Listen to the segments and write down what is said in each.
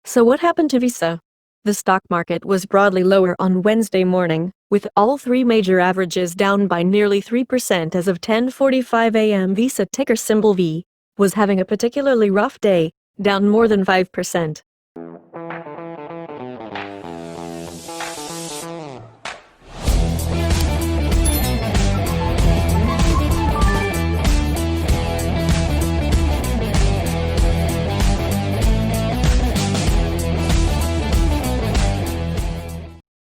So what happened to Visa? The stock market was broadly lower on Wednesday morning, with all three major averages down by nearly 3% as of 10:45 a.m. Visa, ticker symbol V, was having a particularly rough day, down more than 5%.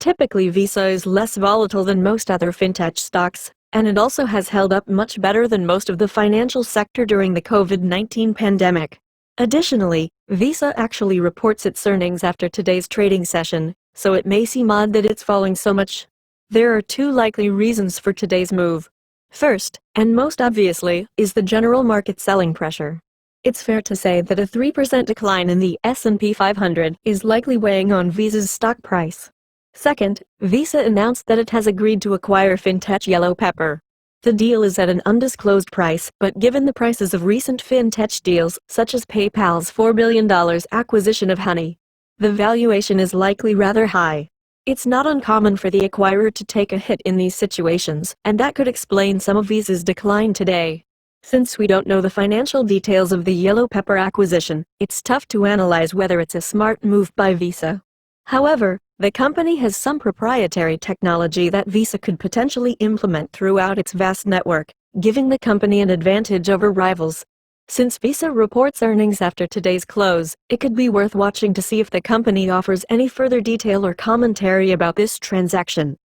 Typically, Visa is less volatile than most other fintech stocks, and it also has held up much better than most of the financial sector during the COVID-19 pandemic. Additionally, Visa actually reports its earnings after today's trading session, so it may seem odd that it's falling so much. There are two likely reasons for today's move. First, and most obviously, is the general market selling pressure. It's fair to say that a 3% decline in the S&P 500 is likely weighing on Visa's stock price. Second, Visa announced that it has agreed to acquire fintech Yellow Pepper. The deal is at an undisclosed price, but given the prices of recent fintech deals, such as PayPal's $4 billion acquisition of Honey, the valuation is likely rather high. It's not uncommon for the acquirer to take a hit in these situations, and that could explain some of Visa's decline today. Since we don't know the financial details of the Yellow Pepper acquisition, it's tough to analyze whether it's a smart move by Visa. However, the company has some proprietary technology that Visa could potentially implement throughout its vast network, giving the company an advantage over rivals. Since Visa reports earnings after today's close, it could be worth watching to see if the company offers any further detail or commentary about this transaction.